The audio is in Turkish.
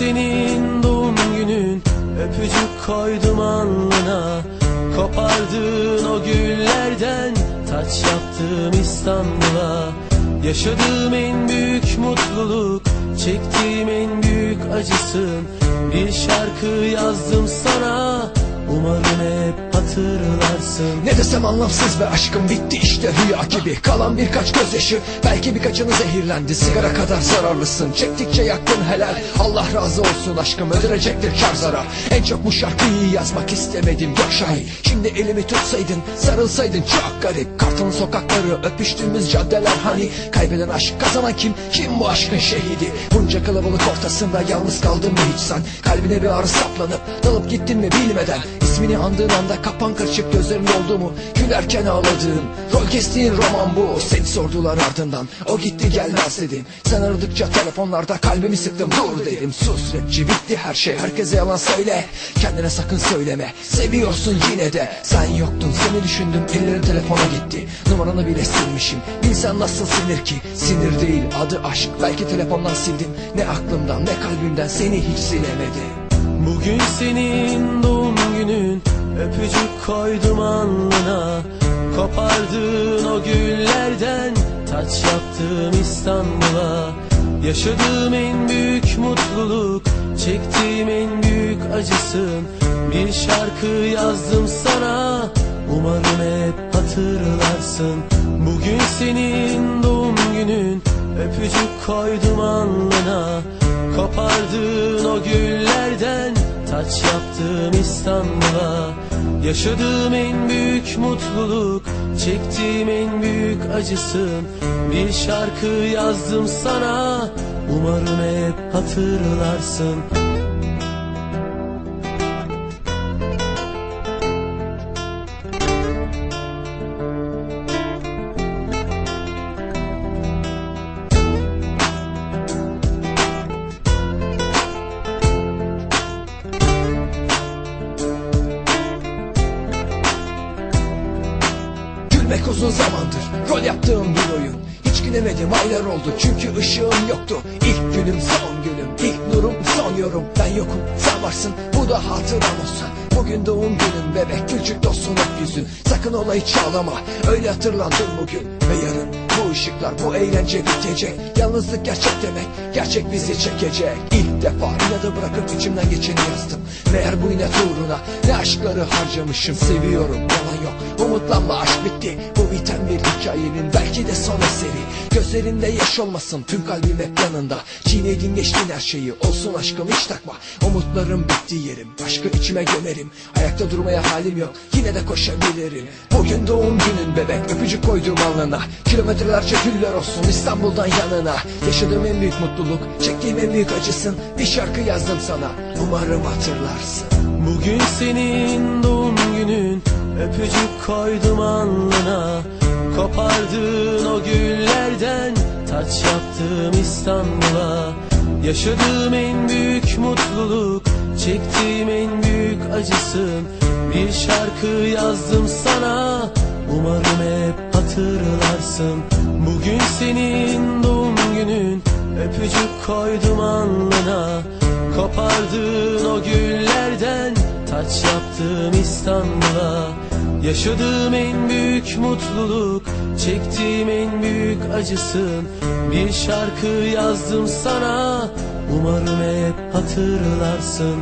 senin doğum günün, öpücük koydum alnına. Kopardığın o güllerden taç yaptım İstanbul'a. Yaşadığım en büyük mutluluk, çektiğim en büyük acısın. Bir şarkı yazdım sana, umarım hep hatırlarsın. Ne desem anlamsız ve aşkım bitti işte rüya gibi. Kalan birkaç gözyaşı, belki birkaçını zehirlendi. Sigara kadar zararlısın, çektikçe yaktın helal. Allah razı olsun aşkım, öldürecektir kar zarar. En çok bu şarkıyı yazmak istemedim yok şahin. Şimdi elimi tutsaydın, sarılsaydın çok garip. Kartal'ın sokakları, öpüştüğümüz caddeler hani. Kaybeden aşk, kazanan kim? Kim bu aşkın şehidi? Bunca kalabalık ortasında yalnız kaldın mı hiç sen? Kalbine bir ağrı saplanıp dalıp gittin mi bilmeden? İsmini andığın anda kapan kırışık gözlerin oldu mu? Gülerken ağladığın, rol kestiğin roman bu. Seni sordular ardından, o gitti gelmez dedim. Sen aradıkça telefonlarda kalbimi sıktım, dur dedim. Sus rapçi, bitti her şey, herkese yalan söyle. Kendine sakın söyleme, seviyorsun yine de. Sen yoktun, seni düşündüm, ellerim telefona gitti. Numaranı bile silmişim, bilsen nasıl sinir ki? Sinir değil, adı aşk, belki telefondan sildim. Ne aklımdan ne kalbimden seni hiç silemedim. Bugün senin doğum günün, öpücük koydum alnına. Kopardığın o güllerden taç yaptım İstanbul'a. Yaşadığım en büyük mutluluk, çektiğim en büyük acısın. Bir şarkı yazdım sana, umarım hep hatırlarsın. Bugün senin doğum günün, öpücük koydum alnına. Kopardığın o güllerden taç yaptım İstanbul'a. Yaşadığım en büyük mutluluk, çektiğim en büyük acısın. Bir şarkı yazdım sana, umarım hep hatırlarsın. Gülmek uzun zamandır rol yaptığım bir oyun. Hiç gülemedim aylar oldu çünkü ışığım yoktu. İlk günüm son günüm, ilk nurum son yorum. Ben yokum sen varsın, bu da hatıram olsun. Bugün doğum günün bebek, küçük dostun hep yüzün. Sakın ola hiç ağlama, öyle hatırlandım bugün. Ve yarın bu ışıklar, bu eğlence bitecek. Yalnızlık gerçek demek, gerçek bizi çekecek. İlk defa inadı bırakıp içimden geçeni yazdım. Meğer bu inat uğruna ne aşkları harcamışım. Seviyorum, yalan yok, umutlanma aşk bitti. Bu biten bir hikayenin belki de son eseri. Gözlerinde yaş olmasın, tüm kalbim hep yanında. Çiğnedin geçtin her şeyi, olsun aşkım hiç takma. Umutlarım bitti yerim, aşkı içime gömerim. Ayakta durmaya halim yok, yine de koşabilirim. Bugün doğum günün bebek, öpücük koyduğum alnına. Kilometrelerce güller olsun İstanbul'dan yanına. Yaşadığım en büyük mutluluk, çektiğim en büyük acısın. Bir şarkı yazdım sana, umarım hatırlarsın. Bugün senin doğum günün, öpücük koydum alnına. Kopardığın o güllerden taç yaptım İstanbul'a. Yaşadığım en büyük mutluluk, çektiğim en büyük acısın. Bir şarkı yazdım sana, umarım hep hatırlarsın. Bugün senin doğum günün, öpücük koydum alnına. Kopardığın o güllerden taç yaptım İstanbul'a. Yaşadığım en büyük mutluluk, çektiğim en büyük acısın. Bir şarkı yazdım sana, umarım hep hatırlarsın.